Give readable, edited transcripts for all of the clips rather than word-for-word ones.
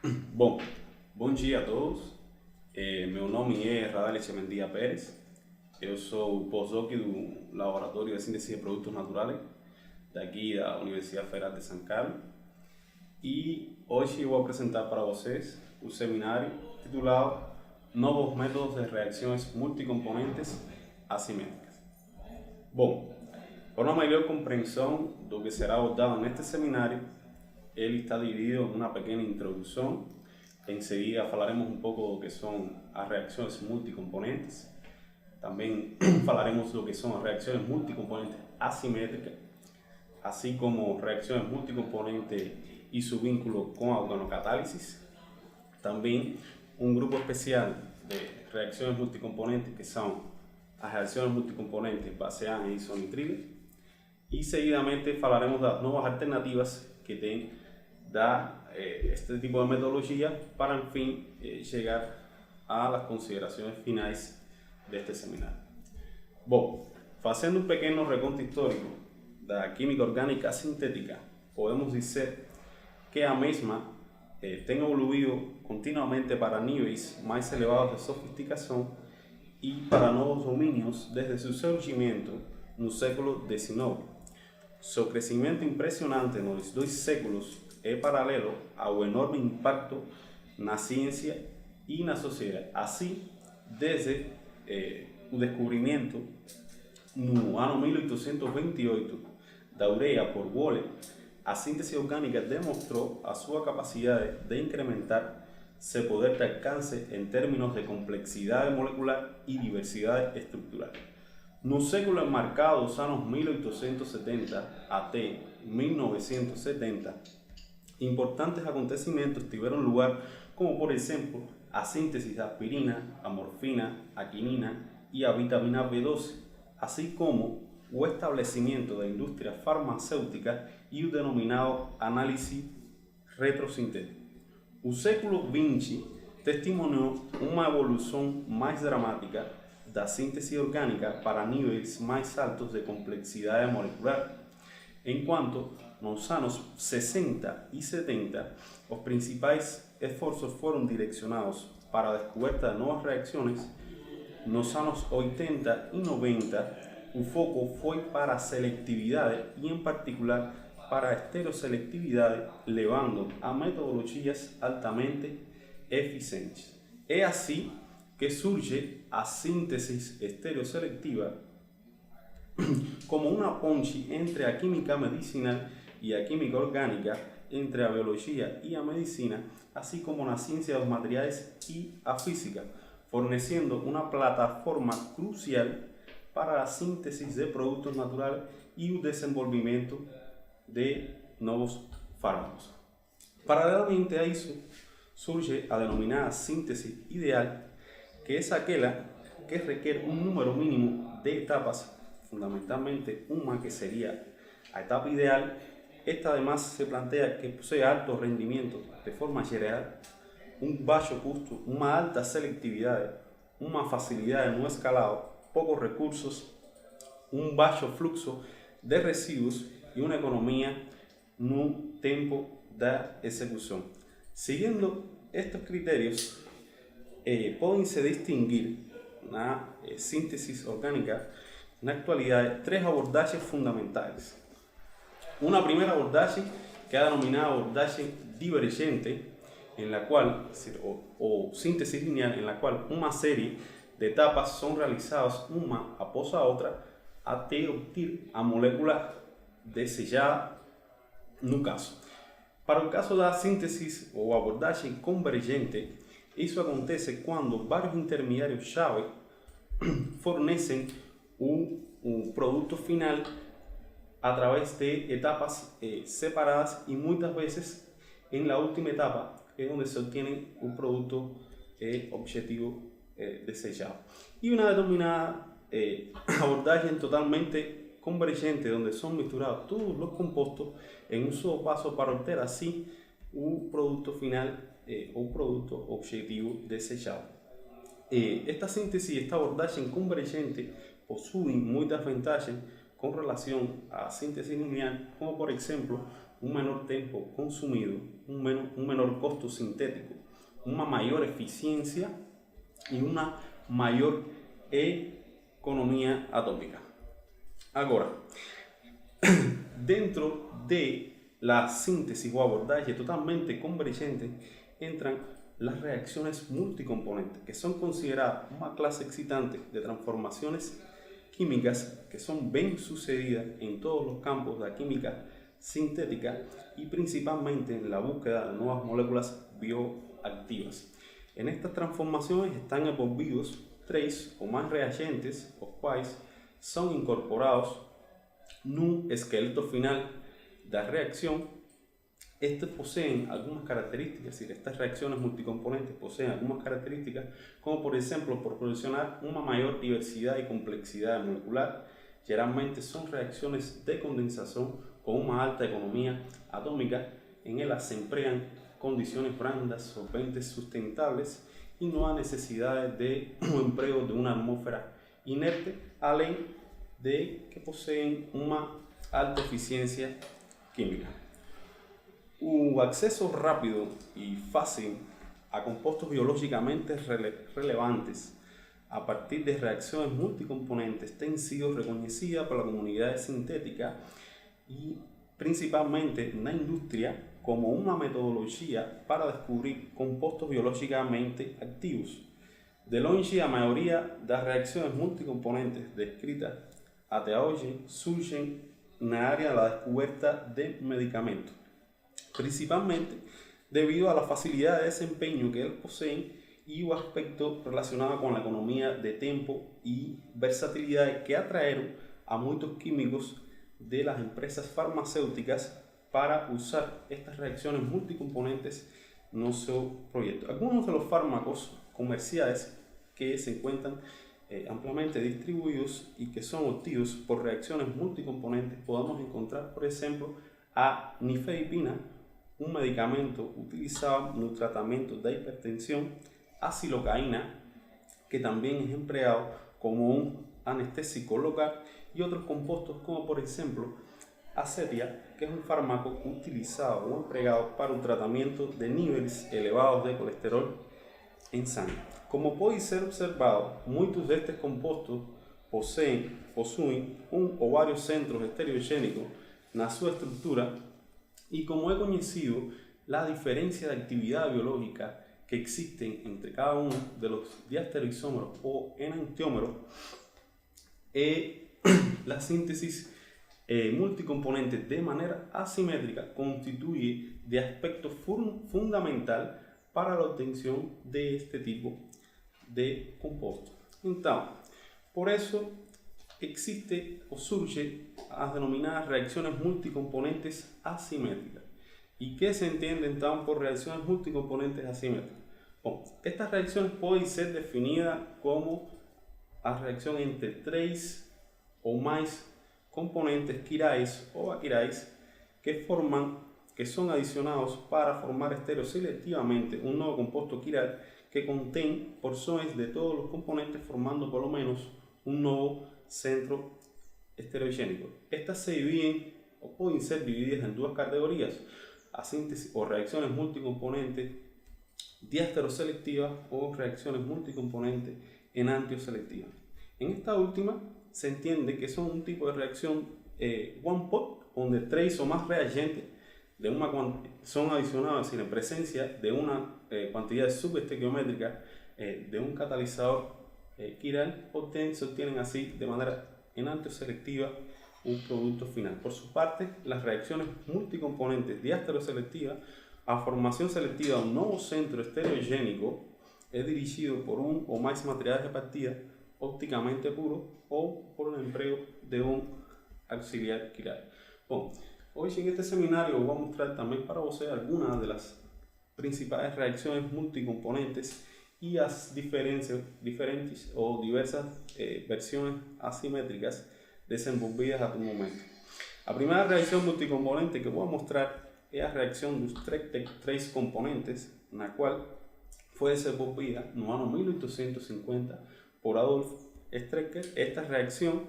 Bom, bom dia a todos. Meu nome é Radales Mendia Pérez. Eu sou postdoc do Laboratório de Síntese de Produtos Naturais daqui da Universidade Federal de São Carlos. E hoje eu vou apresentar para vocês o seminário titulado Novos Métodos de Reacções Multicomponentes Assimétricas. Bom, para uma melhor compreensão do que será abordado neste seminário, ele está dividido em uma pequena introdução. Enseguida falaremos um pouco do que são as reações multicomponentes. Também falaremos do que são as reações multicomponentes assimétricas, assim como reações multicomponentes e seu vínculo com a organocatálise. Também um grupo especial de reações multicomponentes que são as reações multicomponentes baseadas em isonitrilo. E seguidamente falaremos das novas alternativas que tem este tipo de metodologia para, enfim, chegar às considerações finais deste seminário. Bom, fazendo um pequeno reconto histórico da química orgânica sintética, podemos dizer que a mesma tem evoluído continuamente para níveis mais elevados de sofisticação e para novos domínios desde seu surgimento no século XIX. Seu crescimento impressionante nos dois séculos é paralelo ao enorme impacto na ciência e na sociedade. Assim, desde o descobrimento no ano 1828 da ureia por Wöhler, a síntese orgânica demonstrou a sua capacidade de incrementar seu poder de alcance em termos de complexidade molecular e diversidade estrutural. No século enmarcado dos anos 1870 até 1970, importantes acontecimentos tiveram lugar, como por exemplo a síntese da aspirina, a morfina, a quinina e a vitamina B12, assim como o estabelecimento da indústria farmacêutica e o denominado análise retrosintética. O século XX testemunhou uma evolução mais dramática da síntese orgânica para níveis mais altos de complexidade molecular, enquanto nos anos 60 e 70 os principais esforços foram direcionados para a descoberta de novas reações. Nos anos 80 e 90 o foco foi para a seletividade e, em particular, para a estereoselectividade, levando a metodologias altamente eficientes. É assim que surge a síntese estereoselectiva como uma ponte entre a química medicinal e a química orgânica, entre a biologia e a medicina, assim como na ciência dos materiais e a física, fornecendo uma plataforma crucial para a síntese de produtos naturais e o desenvolvimento de novos fármacos. Paralelamente a isso, surge a denominada síntese ideal, que es aquella que requiere un número mínimo de etapas, fundamentalmente una que sería la etapa ideal. Esta además se plantea que posee alto rendimiento de forma general, un bajo costo, una alta selectividad, una facilidad de no escalado, pocos recursos, un bajo flujo de residuos y una economía no tiempo de ejecución. Siguiendo estos criterios, podem se distinguir na síntese orgânica, na actualidade, três abordagens fundamentais. Uma primeira abordagem, que é a denominada abordagem divergente, em la qual, ou síntese linear, em la qual uma série de etapas são realizadas uma após a outra até obter a molécula desejada no caso. Para o caso da síntese ou abordagem convergente, isso acontece quando vários intermediários-chave fornecem o produto final através de etapas separadas e muitas vezes em la última etapa é onde se obtiene o produto objetivo desejado. E uma denominada abordagem totalmente convergente, onde são misturados todos os compostos em um só passo para obter assim o produto final o produto objetivo desejado. Esta síntese e esta abordagem convergente possuem muitas vantagens com relação à síntese linear, como por exemplo un menor tiempo consumido, un menor costo sintético, una mayor eficiencia y una mayor economía atómica. Ahora, dentro de la síntesis o abordaje totalmente convergente entran las reacciones multicomponentes, que son consideradas una clase excitante de transformaciones químicas que son bien sucedidas en todos los campos de la química sintética y principalmente en la búsqueda de nuevas moléculas bioactivas. En estas transformaciones están envolvidos 3 o más reagentes, los cuales son incorporados en un esqueleto final de la reacción. Estos poseen algunas características, es decir, estas reacciones multicomponentes poseen algunas características, como por ejemplo proporcionar una mayor diversidad y complejidad molecular. Generalmente son reacciones de condensación con una alta economía atómica. En ellas se emplean condiciones blandas, solventes, sustentables y no hay necesidad de empleo de una atmósfera inerte, além de que poseen una alta eficiencia química. Un acceso rápido y fácil a compuestos biológicamente relevantes a partir de reacciones multicomponentes han sido reconocidas por la comunidad sintética y principalmente en la industria como una metodología para descubrir compuestos biológicamente activos. De longe, la mayoría de las reacciones multicomponentes descritas hasta hoy surgen en el área de la descubierta de medicamentos, principalmente debido a la facilidad de desempeño que ellos poseen y un aspecto relacionado con la economía de tiempo y versatilidad que atrajeron a muchos químicos de las empresas farmacéuticas para usar estas reacciones multicomponentes en su proyecto. Algunos de los fármacos comerciales que se encuentran ampliamente distribuidos y que son obtenidos por reacciones multicomponentes podemos encontrar, por ejemplo, a nifedipina, un medicamento utilizado en el tratamiento de hipertensión, a silocaína, que también es empleado como un anestésico local, y otros compuestos como por ejemplo acetia, que es un fármaco utilizado o empleado para el tratamiento de niveles elevados de colesterol en sangre. Como puede ser observado, muchos de estos compuestos poseen un o varios centros estereogénicos en su estructura, y como he conocido la diferencia de actividad biológica que existen entre cada uno de los diastereoisómeros o enantiómeros, la síntesis multicomponente de manera asimétrica constituye de aspecto fundamental para la obtención de este tipo de compuestos. Entonces, por eso existe o surge las denominadas reacciones multicomponentes asimétricas. ¿Y qué se entiende entonces por reacciones multicomponentes asimétricas? Bueno, estas reacciones pueden ser definidas como la reacción entre 3 o más componentes quirais o aquirais que son adicionados para formar estereoselectivamente un nuevo compuesto quiral que contiene porciones de todos los componentes, formando por lo menos un nuevo centro estereogénico. Estas se dividen o pueden ser divididas en dos categorías: a síntesis o reacciones multicomponentes diasteroselectivas o reacciones multicomponentes enantioselectivas. En esta última se entiende que son un tipo de reacción one pot, donde 3 o más reagentes son adicionados en presencia de una cantidad subestequiométrica de un catalizador quiral, se obtienen así de manera enantioselectiva un producto final. Por su parte, las reacciones multicomponentes diasteroselectivas, a formación selectiva de un nuevo centro estereogénico es dirigido por un o más materiales de partida ópticamente puros o por el empleo de un auxiliar quiral. Bueno, hoy en este seminario voy a mostrar también para ustedes algunas de las principales reacciones multicomponentes y las diferentes o diversas versiones asimétricas desenvolvidas hasta el momento. La primera reacción multicomponente que voy a mostrar es la reacción de los tres componentes, en la cual fue desenvolvida en el año 1850 por Adolf Strecker. Esta reacción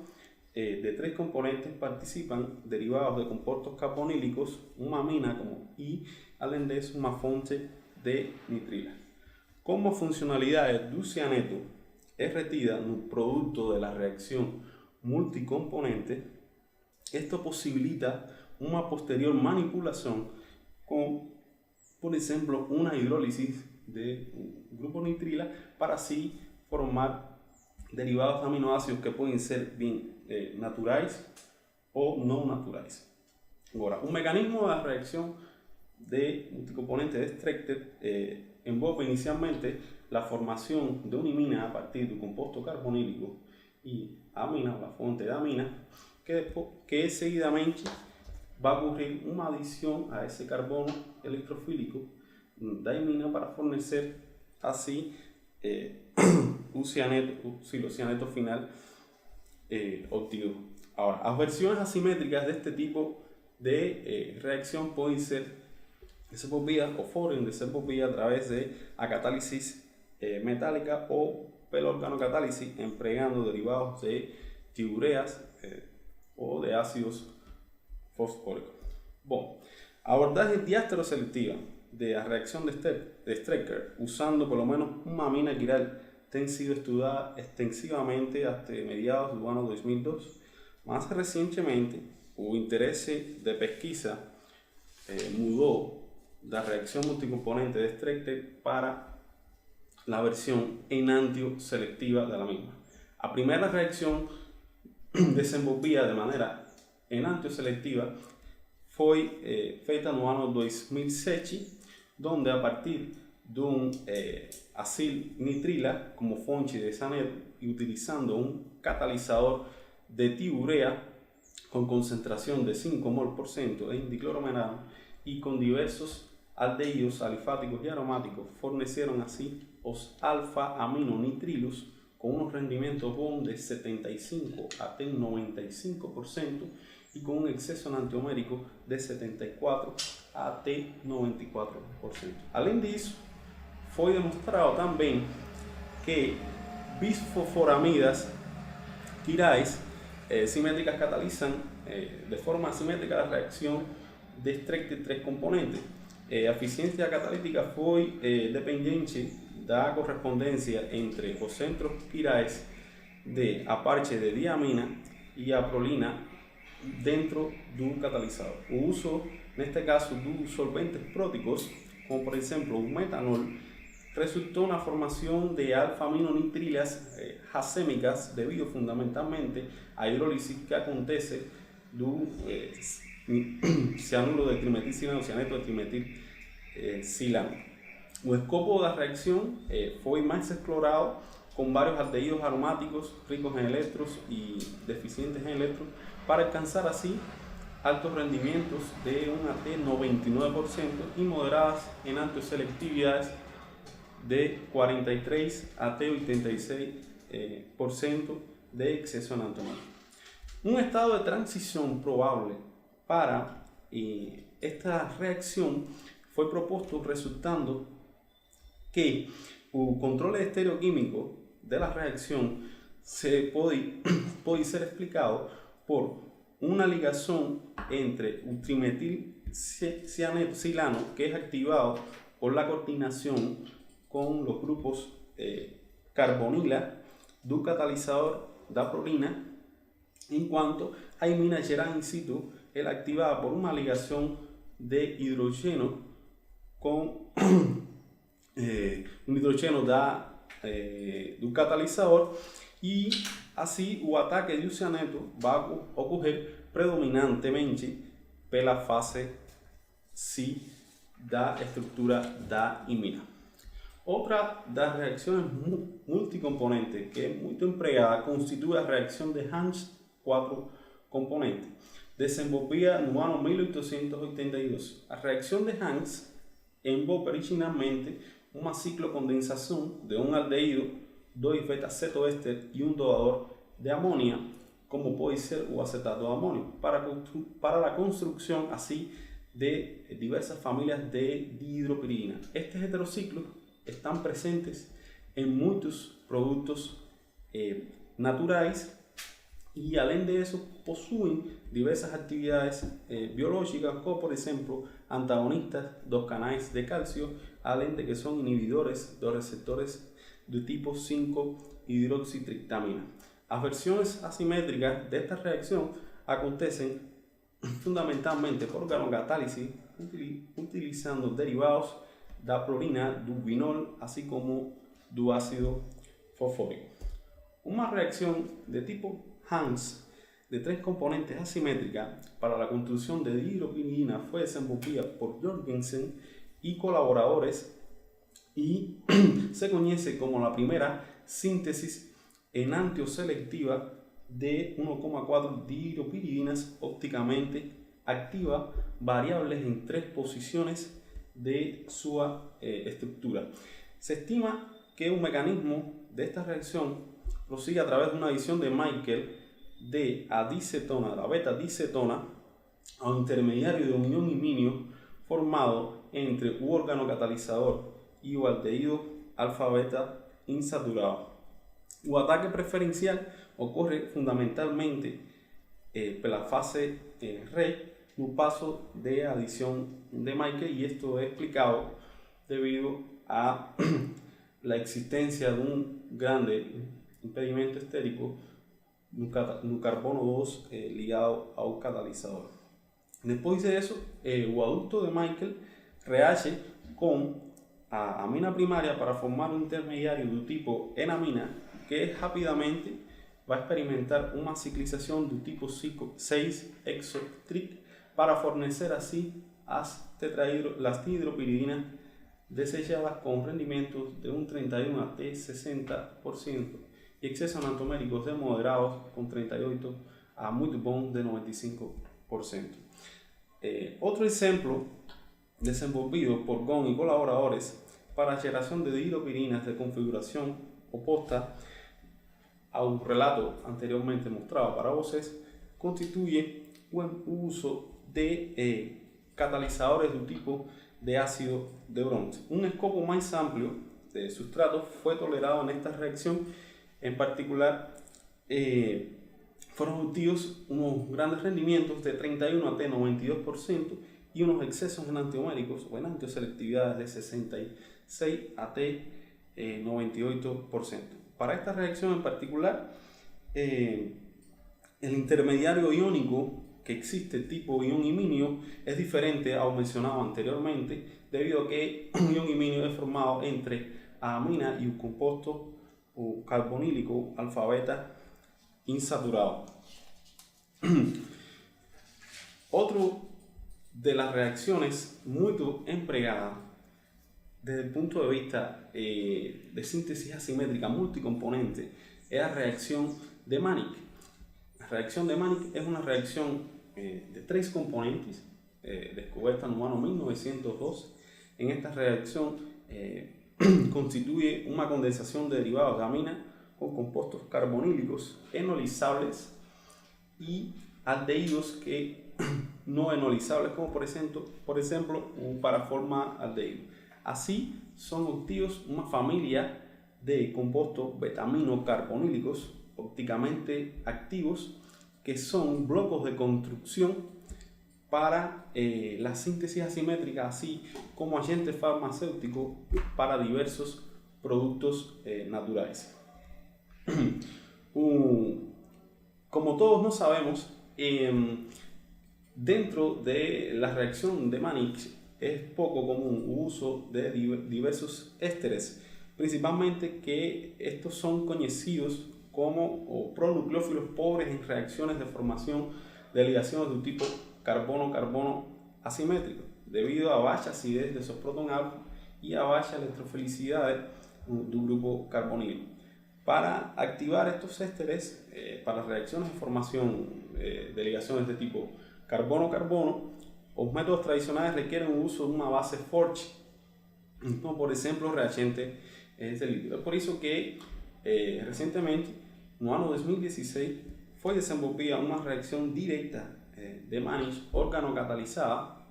de 3 componentes participan derivados de compuestos carbonílicos, uma amina e, além disso, uma fonte de nitrila. Como a funcionalidade do cianeto é retida no produto de la reacción multicomponente, esto posibilita una posterior manipulación con, por ejemplo, una hidrólisis de un grupo nitrila para así formar derivados de aminoácidos que pueden ser bien naturales o no naturales. Ahora, un mecanismo de la reacción de multicomponente de Strecker envolve inicialmente la formación de una imina a partir de un compuesto carbonílico y amina, la fuente de amina, que seguidamente va a ocurrir una adición a ese carbono electrofílico da imina para fornecer así un silocianeto final óptico. Ahora, las versiones asimétricas de este tipo de reacción pueden ser de por vía o fueron de por vía a través de acatálisis metálica o pelorganocatálisis empleando derivados de tiureas o de ácidos fosfóricos. Bueno, abordaje diásteroselectiva de la reacción de Strecker usando por lo menos una amina quiral han sido estudiadas extensivamente hasta mediados del año 2002. Más recientemente, hubo interés de pesquisa mudó la reacción multicomponente de Strecker para la versión enantioselectiva de la misma. La primera reacción desenvolvida de manera enantioselectiva fue feita no ano 2007, donde a partir de un acil nitrila como fonte de cianeto y utilizando un catalizador de tiurea con concentración de 5 mol% de indicloromerano y con diversos aldehídos alifáticos y aromáticos, fornecieron así los alfa-aminonitrilos con unos rendimientos bond de 75 a 95% y con un exceso enantiomérico de 74 a 94%. Além disso, foi demonstrado também que bisfosforamidas quirais simétricas catalizan de forma asimétrica la reacción de Strecker 3 componentes. A eficiencia catalítica foi dependiente da correspondencia entre los centros quirais de a parte de diamina y a prolina dentro do catalizador. O uso, neste caso, dos solventes próticos, como por ejemplo o metanol, resultó na formação de alfa-aminonitrilas racêmicas devido fundamentalmente à hidrólise que acontece do cianuro de trimetilsilano, cianeto de trimetilsilano. O escopo da reacción foi mais explorado con varios aldehídos aromáticos ricos en electros y deficientes en electros para alcanzar así altos rendimientos de un AT 99% y moderadas enantioselectividades de 43 a 86% de exceso enantiomérico. Un estado de transición probable para esta reacción fue propuesto resultando que el control estereoquímico de la reacción puede ser explicado por una ligación entre un trimetilsilano que es activado por la coordinación con los grupos carbonila do catalizador da prolina, en cuanto a imina geral in situ es activada por una ligación de hidrógeno con un hidrógeno do catalizador y así el ataque de cianeto va a ocurrir predominantemente pela fase C da estructura da imina. Otra das reacciones multicomponentes que es muy empleada constituye la reacción de Hansch 4 componentes, desenvolvida no ano 1882. La reacción de Hansch envolve originalmente una ciclocondensación de un aldehído, 2 beta-cetoéster y un doador de amonia, como puede ser o acetato de amonio, para la construcción así de diversas familias de dihidropirina. Estos heterociclos están presentes en muchos productos naturales y além de eso poseen diversas actividades biológicas, como por ejemplo antagonistas dos canales de calcio, além de que son inhibidores de receptores de tipo 5-hidroxitriptamina. Las versiones asimétricas de esta reacción acontecen fundamentalmente por organocatálisis utilizando derivados de la clorina, del vinol, así como del ácido fosfórico. Una reacción de tipo Hans de 3 componentes asimétrica para la construcción de dihidropyridina fue desenvolvida por Jorgensen y colaboradores y se conoce como la primera síntesis enantioselectiva de 1,4 dihidropyridinas ópticamente activas variables en 3 posiciones de su estructura. Se estima que un mecanismo de esta reacción prosigue a través de una adición de Michael de adicetona, de la beta-dicetona, a un intermediario de unión iminio formado entre un órgano catalizador y un aldehído alfa-beta insaturado. El ataque preferencial ocurre fundamentalmente en la fase RE, un paso de adición de Michael, y esto es explicado debido a la existencia de un grande impedimento estérico, un carbono 2 ligado a un catalizador. Después de eso, el adducto de Michael reage con amina primaria para formar un intermediario de tipo enamina que rápidamente va a experimentar una ciclización de tipo 6-exotric para fornecer así las dihidropyridinas desechadas con rendimientos de un 31 a 60% y excesos enantioméricos de moderados con 38 a muy bom de 95%. Otro ejemplo desenvolvido por Gon y colaboradores para generación de dihidropyridinas de configuración opuesta a un relato anteriormente mostrado para voces constituye un uso de catalizadores de tipo de ácido de Bronce. Un escopo más amplio de sustratos fue tolerado en esta reacción. En particular, fueron obtenidos unos grandes rendimientos de 31 a 92% y unos excesos enantioméricos o enantioselectividades de 66 a 98%. Para esta reacción en particular, el intermediario iónico que existe tipo ion iminio es diferente a lo mencionado anteriormente, debido a que un ion iminio es formado entre amina y un compuesto carbonílico alfa-beta insaturado. Otro de las reacciones muy empleadas desde el punto de vista de síntesis asimétrica multicomponente es la reacción de Mannich. La reacción de Mannich es una reacción de 3 componentes, descubierta en el año 1902. En esta reacción constituye una condensación de derivados de amina con compuestos carbonílicos enolizables y aldehídos que no enolizables, como por ejemplo un paraforma aldehído. Así son obtenidos una familia de compuestos betamino-carbonílicos ópticamente activos que son blocos de construcción para la síntesis asimétrica, así como agentes farmacéuticos para diversos productos naturales. Como todos no sabemos, dentro de la reacción de Mannich es poco común el uso de diversos ésteres, principalmente que estos son conocidos como pronucleófilos pobres en reacciones de formación de ligaciones de tipo carbono-carbono asimétrico, debido a baja acidez de esos proton alfa y a baja electrofilicidad del grupo carbonilo. Para activar estos ésteres para reacciones de formación de ligaciones de tipo carbono-carbono, los métodos tradicionales requieren el uso de una base Forge, como por ejemplo reagente de litio. Es por eso que recientemente, en el año 2016, fue desenvolvida una reacción directa de Mannich organocatalizada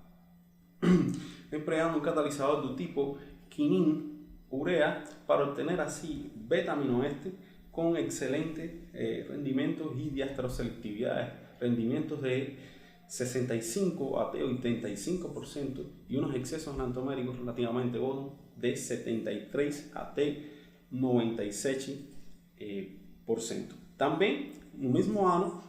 empleando un catalizador de tipo quinin-urea para obtener así beta-aminoéster con excelentes rendimientos y diastroselectividades, rendimientos de 65 a 85% y unos excesos enantioméricos relativamente buenos de 73 a 96%. Também, no mesmo ano,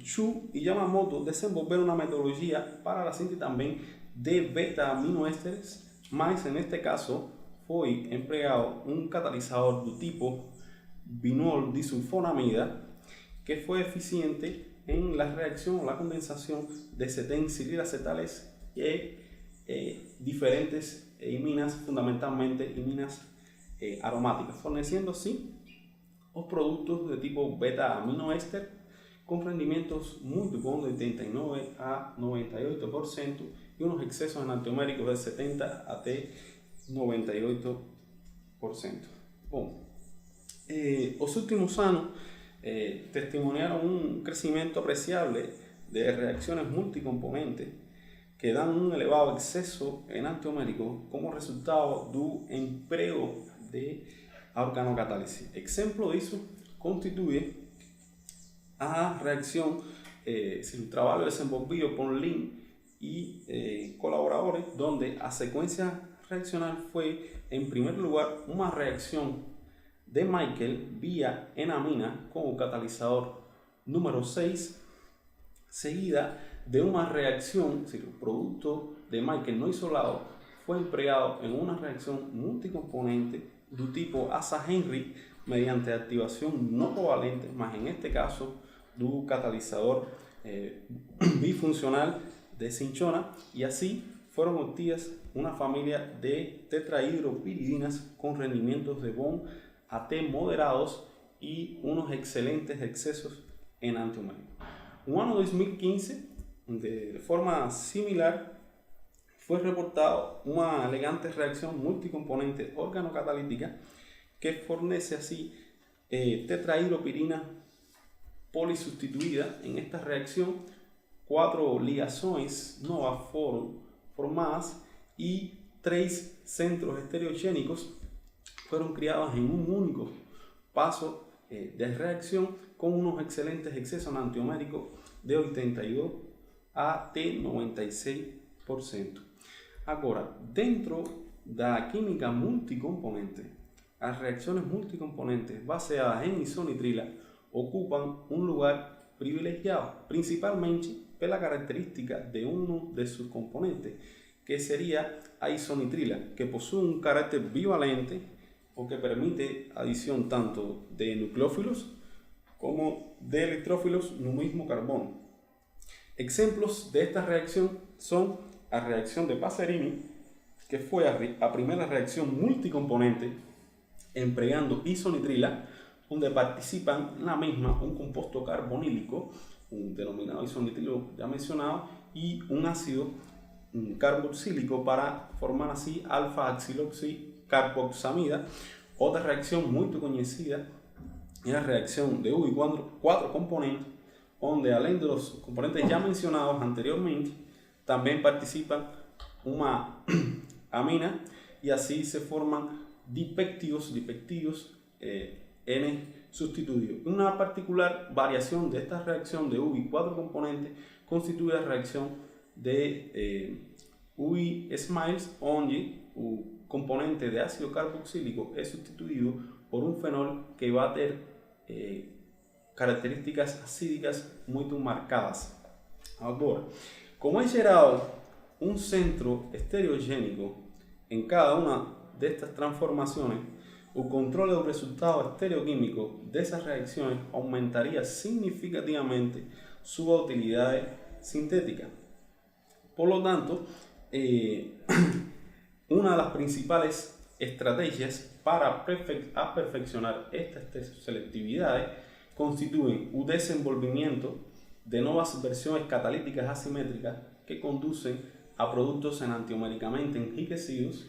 Chu e Yamamoto desenvolveram uma metodologia para a síntese também de beta-aminoésteres, mas neste caso foi empregado um catalisador do tipo vinol disulfonamida que foi eficiente en la reacción o la condensación de cetensililacetales y diferentes iminas, fundamentalmente iminas aromáticas, forneciendo así los productos de tipo beta-aminoéster con rendimientos muy buenos de 89 a 98% y unos excesos enantioméricos de 70 a 98%. Bom, los últimos años testimoniaron un crecimiento apreciable de reacciones multicomponentes que dan un elevado exceso enantiomérico como resultado do emprego de organocatálise. Ejemplo de eso constituye a reacción sin trabajo desenvolvido por Lin y colaboradores, donde a secuencia reaccional fue en primer lugar una reacción de Michael vía enamina como catalizador número 6, seguida de una reacción, si el producto de Michael no isolado fue empleado en una reacción multicomponente de tipo Asa-Henry mediante activación no covalente, más en este caso del catalizador bifuncional de cinchona, y así fueron obtenidas una familia de tetrahidropiridinas con rendimientos de Bond a T moderados y unos excelentes excesos enantioméricos. En el año 2015, de forma similar, fue reportado una elegante reacción multicomponente organocatalítica que fornece así tetrahidropirina polisustituida. En esta reacción, 4 ligazones NOA fueron formadas y 3 centros estereogénicos fueron creados en un único paso de reacción con unos excelentes excesos enantioméricos de 82 a 96%. Ahora, dentro de la química multicomponente, las reacciones multicomponentes basadas en isonitrila ocupan un lugar privilegiado, principalmente por la característica de uno de sus componentes, que sería la isonitrila, que posee un carácter bivalente o que permite adición tanto de nucleófilos como de electrófilos en un mismo carbono. Ejemplos de esta reacción son la reacción de Passerini, que fue la primera reacción multicomponente empleando isonitrila, donde participan en la misma un compuesto carbonílico, un denominado isonitrilo ya mencionado, y un ácido carboxílico para formar así alfa-axiloxicarboxamida. Otra reacción muy conocida es la reacción de Ubi 4 componentes, donde além de los componentes ya mencionados anteriormente, también participan una amina y así se forman dipéptidos N sustituidos. Una particular variación de esta reacción de Ubi 4 componentes constituye la reacción de Ubi Smiles, donde el componente de ácido carboxílico es sustituido por un fenol que va a tener características acídicas muy marcadas. Ahora, como he gerado un centro estereogénico en cada una de estas transformaciones, el control del resultado estereoquímico de esas reacciones aumentaría significativamente su utilidad sintética. Por lo tanto, una de las principales estrategias para perfeccionar estas selectividades constituyen un desenvolvimiento de nuevas versiones catalíticas asimétricas que conducen a productos enantioméricamente enriquecidos.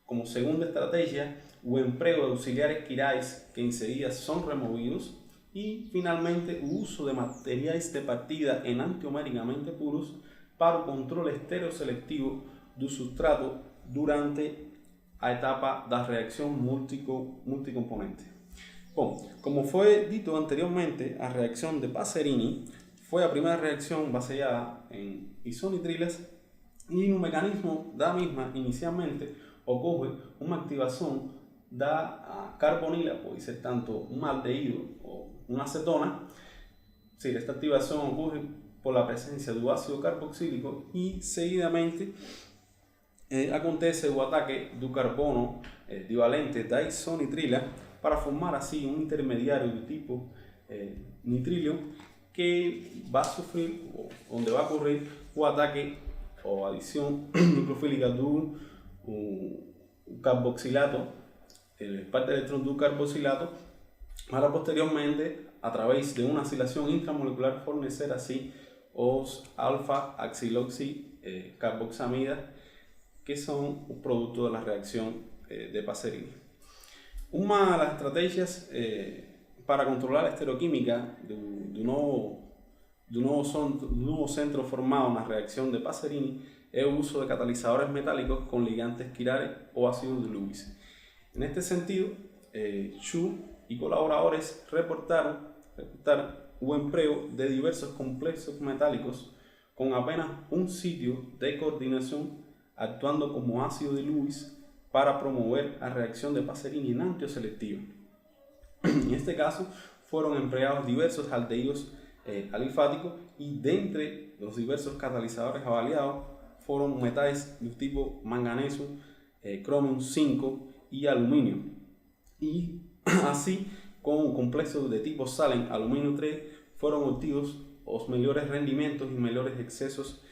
Como segunda estrategia, o empleo de auxiliares quirais que enseguida son removidos, y finalmente el uso de materiales de partida enantioméricamente puros para el control estereoselectivo del sustrato durante la etapa de reacción multicomponente. Bom, como fue dicho anteriormente, la reacción de Paserini fue la primera reacción baseada en isonitrilas y en un mecanismo da misma inicialmente ocorre una activación da carbonila, puede ser tanto un aldehído o una acetona. Sí, esta activación ocurre por la presencia de ácido carboxílico y seguidamente acontece el ataque de carbono divalente da isonitrila para formar así un intermediario de tipo nitrilio que va a sufrir o donde va a ocurrir un ataque o adición nucleofílica de un carboxilato, parte del electrón de un carboxilato, para posteriormente a través de una acilación intramolecular fornecer así os alfa axiloxi carboxamida, que son un producto de la reacción de Paserini. Una de las estrategias para controlar la estereoquímica de un nuevo centro formado en la reacción de Paserini es el uso de catalizadores metálicos con ligantes quirales o ácidos de Lewis. En este sentido, Xu y colaboradores reportaron un empleo de diversos complejos metálicos con apenas un sitio de coordinación actuando como ácido de Lewis para promover la reacción de Paserini enantioselectiva. En este caso fueron empleados diversos aldehídos alifáticos y de entre los diversos catalizadores avaliados fueron metales de tipo manganeso, cromium 5 y aluminio. Y así con un complejo de tipo salen aluminio 3 fueron obtenidos los mejores rendimientos y mejores excesos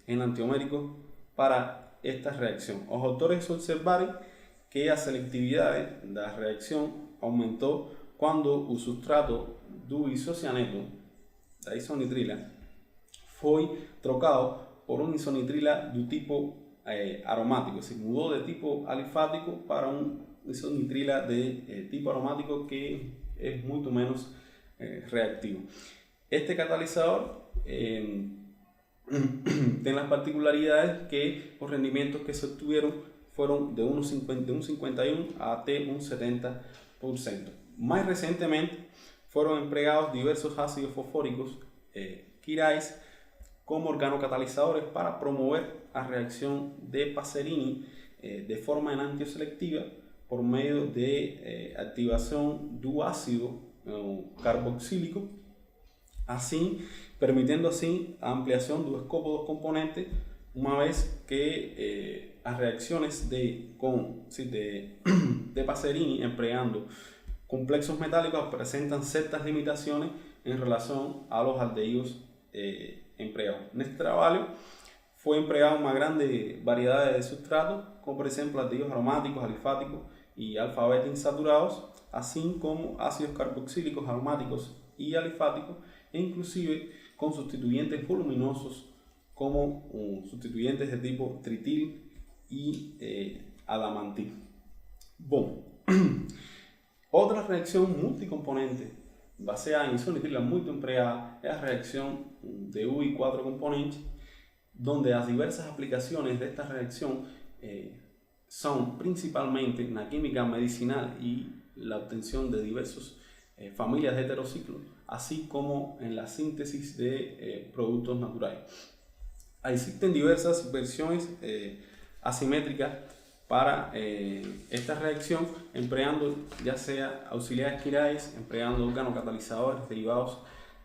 enantioméricos para esta reacción. Los autores observaron que la selectividad de la reacción aumentó cuando el sustrato do isocianeto, la isonitrila, fue trocado por una isonitrila de tipo aromático, se mudó de tipo alifático para un isonitrila de tipo aromático que es mucho menos reactivo. Este catalizador tiene las particularidades que los rendimientos que se obtuvieron fueron de un 51 a un 70%. Más recientemente fueron empleados diversos ácidos fosfóricos quirais como organocatalizadores para promover la reacción de Paserini de forma enantioselectiva por medio de activación del ácido carboxílico, así permitiendo así la ampliación del escopo de los componentes, una vez que las reacciones de Paserini empleando complejos metálicos presentan ciertas limitaciones en relación a los aldehídos empleados. En este trabajo fue empleada una grande variedad de sustratos, como por ejemplo aldehídos aromáticos, alifáticos y alfa-beta insaturados, así como ácidos carboxílicos aromáticos y alifáticos, e inclusive con sustituyentes voluminosos como sustituyentes de tipo tritil y adamantil. Bueno, otra reacción multicomponente basada en isonitrila muy empleada es la reacción de UI 4 componentes, donde las diversas aplicaciones de esta reacción son principalmente en la química medicinal y la obtención de diversas familias de heterociclos, así como en la síntesis de productos naturales. Existen diversas versiones asimétricas para esta reacción, empleando ya sea auxiliares quirais, empleando organocatalizadores derivados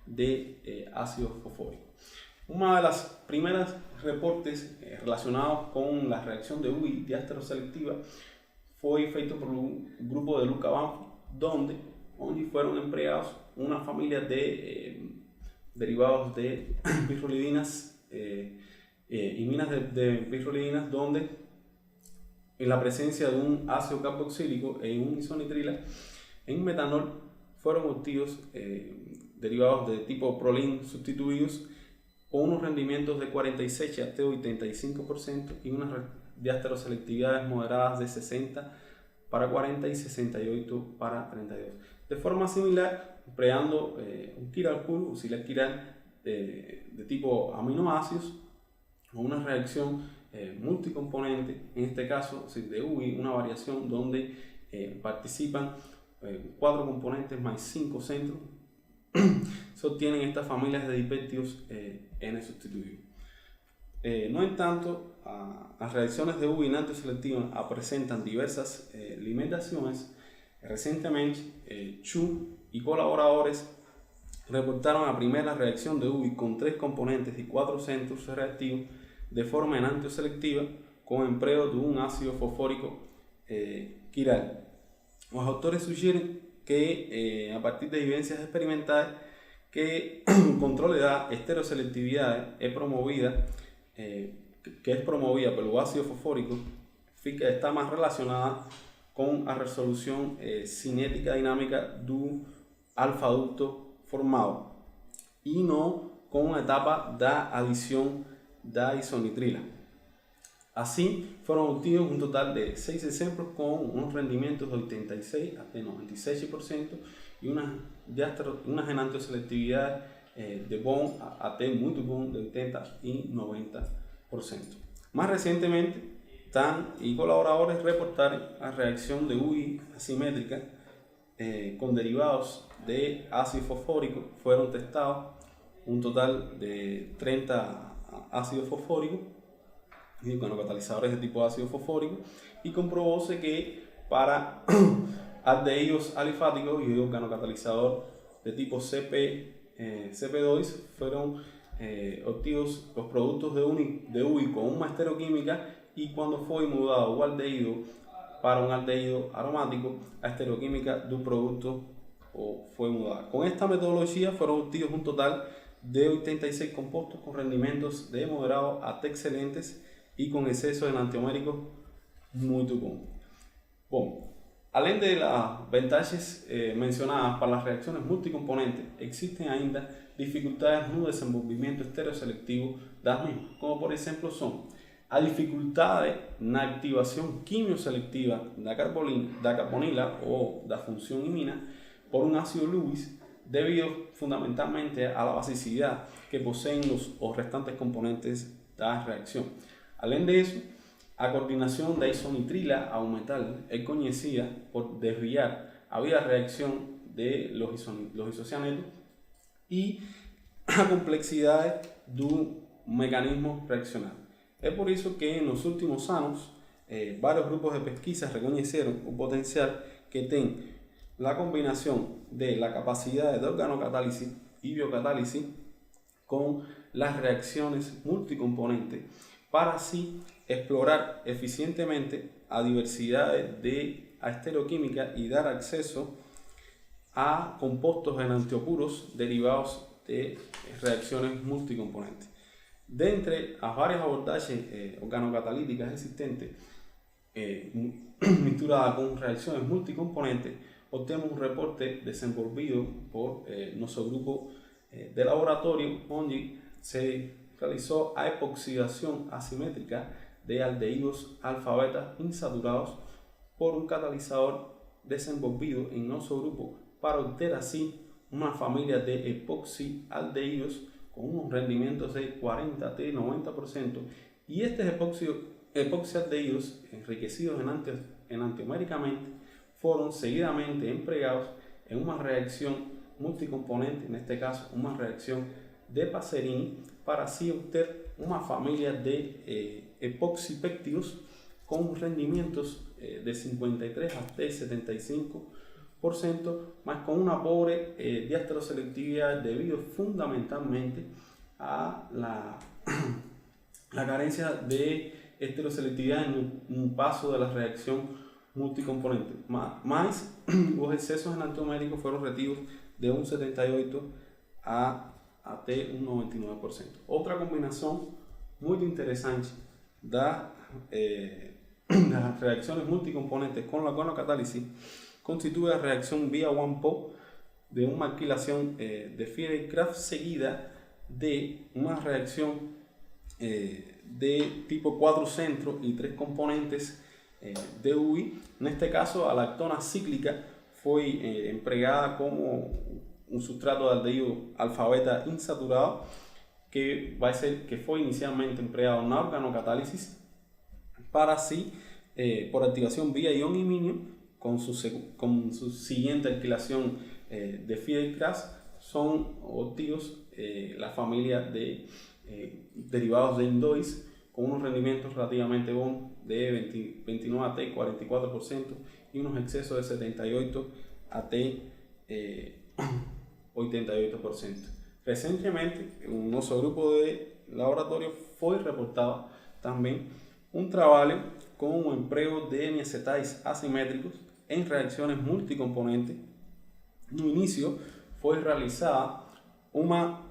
de ácido fosfórico. Una de las primeras reportes relacionados con la reacción de UI diasteroselectiva fue feito por un grupo de Luca Banfi, donde fueron empleados una familia de derivados de pirrolidinas iminas de pirrolidinas, donde en la presencia de un ácido carboxílico en un isonitrila en metanol fueron obtenidos derivados de tipo prolin sustituidos con unos rendimientos de 46 hasta 85% y unas diasteroselectividades moderadas de 60 para 40 y 68 para 32. De forma similar, empleando un quiral puro, auxiliar quiral de tipo aminoácidos, o una reacción multicomponente, en este caso de UI, una variación donde participan 4 componentes más 5 centros, se obtienen estas familias de dipéptidos N sustituidos. No en tanto, las reacciones de Ubi enantioselectivas presentan diversas limitaciones. Recientemente, Chu y colaboradores reportaron la primera reacción de Ubi con 3 componentes y 4 centros reactivos de forma enantioselectiva con empleo de un ácido fosfórico quiral. Los autores sugieren que a partir de evidencias experimentales que el control de la estereoselectividad es promovida por el ácido fosfórico, está más relacionada con la resolución cinética dinámica del alfa-ducto formado y no con una etapa de adición de isonitrila. Así, fueron obtenidos un total de 6 ejemplos con unos rendimientos de 86 hasta 96% y unas enantioselectividades de bond a T multibond de 80 y 90%. Más recientemente, Tan y colaboradores reportaron la reacción de Ubi asimétrica con derivados de ácido fosfórico. Fueron testados un total de 30 ácidos fosfóricos y organocatalizadores de tipo ácido fosfórico, y comprobóse que para aldehídos alifáticos y organocatalizador de tipo CP2 fueron obtenidos los productos de Ubi con una estereoquímica, y cuando fue mudado un aldehído para un aldehído aromático, la estereoquímica del producto fue mudada. Con esta metodología fueron obtenidos un total de 86 compuestos con rendimientos de moderado a excelentes y con exceso de enantioméricos muy bons. Bueno, além de las ventajas mencionadas para las reacciones multicomponentes, existen ainda dificultades no desenvolvimiento estereoselectivo das mismas, como por ejemplo son a dificultades na activación quimioselectiva da carbonila o da función imina por un ácido Lewis, debido fundamentalmente a la basicidad que poseen los restantes componentes de la reacción. Além de eso, a coordinación de isonitrila a un metal es conocida por desviar a vía reacción de los isocianetos y a complejidad del mecanismo reaccional. Es por eso que en los últimos años varios grupos de pesquisa reconocieron un potencial que tiene la combinación de la capacidad de organocatálisis y biocatálisis con las reacciones multicomponentes, para así explorar eficientemente a diversidades de estereoquímica y dar acceso a compuestos enantiopuros derivados de reacciones multicomponentes. De entre las varias abordajes organocatalíticas existentes misturadas con reacciones multicomponentes, obtenemos un reporte desenvolvido por nuestro grupo de laboratorio, donde se realizó a epoxidación asimétrica de aldehídos alfa-beta insaturados por un catalizador desenvolvido en nuestro grupo para obtener así una familia de epoxialdehídos con unos rendimientos de 40-90%, y estos epoxialdehídos enriquecidos enantioméricamente fueron seguidamente empleados en una reacción multicomponente, en este caso una reacción de Pacerini, para así obtener una familia de epoxipéptidos con rendimientos de 53 hasta 75%, más con una pobre diastereoselectividad debido fundamentalmente a la carencia de estereoselectividad en un paso de la reacción multicomponente. Más los excesos enantioméricos fueron reducidos de un 78 a un 99%. Otra combinación muy interesante de las reacciones multicomponentes con la organocatálisis constituye la reacción vía One-Po de una alquilación de Friedrich-Crafts seguida de una reacción de tipo 4 centros y 3 componentes de Ubi. En este caso, la lactona cíclica fue empleada como un sustrato de aldehído alfa-beta insaturado que fue inicialmente empleado en la organocatálisis para así, por activación vía ion iminio, con su siguiente alquilación de Fidelcraft son obtidos la familia de derivados de Indois con unos rendimientos relativamente buenos de 29 AT 44% y unos excesos de 78 AT 88%. Recientemente, en un nuestro grupo de laboratorio fue reportado también un trabajo con un empleo de hemiacetais asimétricos en reacciones multicomponentes. En un inicio fue realizada una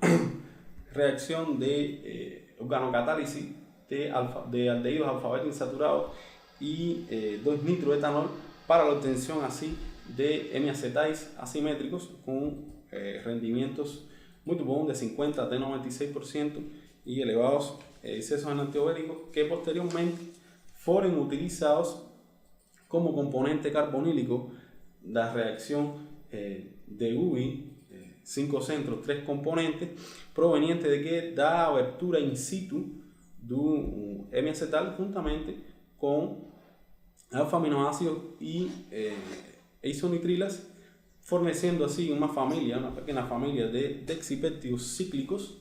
reacción de organocatálisis de aldehídos alfa-beta insaturados y 2-nitroetanol para la obtención así de hemiacetais asimétricos con rendimientos muy buenos de 50 a 96% y elevados excesos en antiobéricos que posteriormente fueron utilizados como componente carbonílico de la reacción de UVI 5 centros, 3 componentes provenientes de que da abertura in situ de un hemiacetal juntamente con alfa-aminoácidos y isonitrilas, forneciendo así una pequeña familia de dexipéptidos cíclicos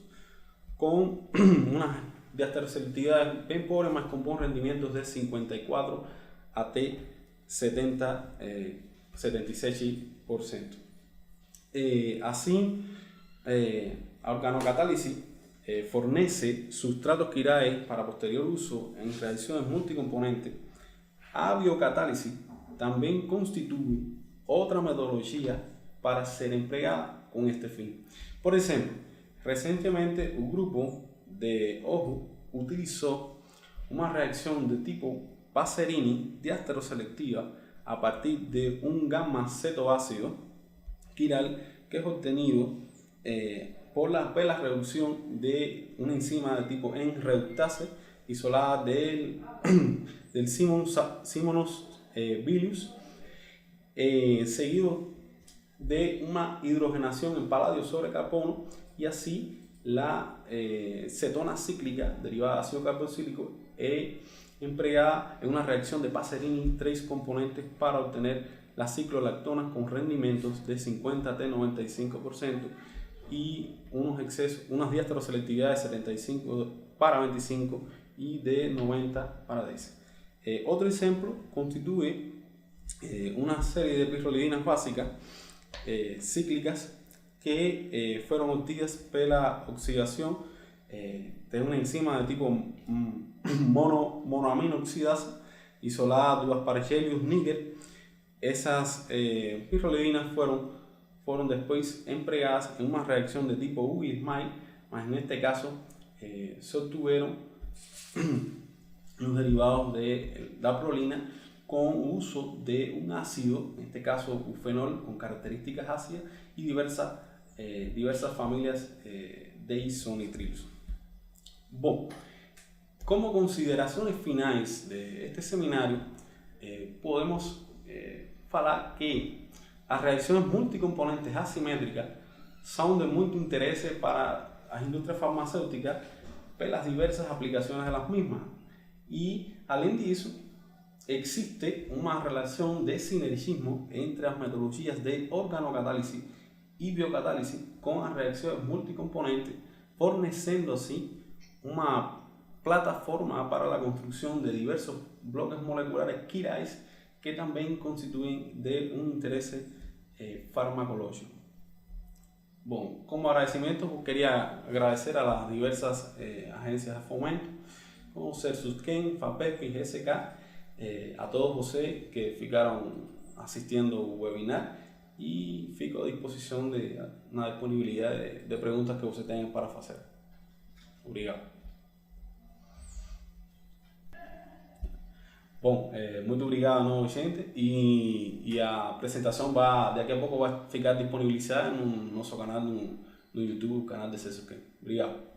con unas diastereoselectividades bien pobres, más con buenos rendimientos de 54 a 76%. Así, organocatálisis fornece sustratos quirae para posterior uso en reacciones multicomponentes. Abiocatálisis también constituye otra metodología para ser empleada con este fin. Por ejemplo, recientemente un grupo de ojo utilizó una reacción de tipo Passerini diastereoselectiva a partir de un gamma cetoácido quiral que es obtenido por la reducción de una enzima de tipo N-reductase isolada del Simonus bilius, seguido de una hidrogenación en paladio sobre carbono, y así la cetona cíclica derivada de ácido carboxílico es empleada en una reacción de Passerini 3 componentes para obtener las ciclolactonas con rendimientos de 50 a 95% y unas diastereoselectividades de 75 para 25 y de 90 para 10. Otro ejemplo constituye una serie de pirrolidinas básicas cíclicas que fueron obtenidas por la oxidación de una enzima de tipo monoamino oxidasa isolada de asparagelius níquel. Esas pirrolidinas fueron después empleadas en una reacción de tipo UVI-SMILE, más en este caso se obtuvieron los derivados de la prolina con uso de un ácido, en este caso un fenol con características ácidas y diversas familias de isonitrilos. Bueno, como consideraciones finales de este seminario, podemos falar que as reacciones multicomponentes asimétricas son de muito interesse para as indústrias farmacêuticas pelas diversas aplicaciones de las mismas. Y, além disso, existe una relación de sinergismo entre las metodologías de organocatálisis y biocatálisis con las reacciones multicomponentes, forneciendo así una plataforma para la construcción de diversos bloques moleculares quirais que también constituyen de un interés farmacológico. Bueno, como agradecimiento quería agradecer a las diversas agencias de fomento como CERSUSCEN, FAPESP y GSK, a todos vocês que ficaron asistiendo al webinar, y fico a disposición de una disponibilidad de preguntas que vocês tengan para hacer. Obrigado. Bom, muito obrigado a novo, gente, e a apresentação daqui a pouco vai ficar disponibilizada no nosso canal no YouTube, canal de CERSUSCEN. Obrigado.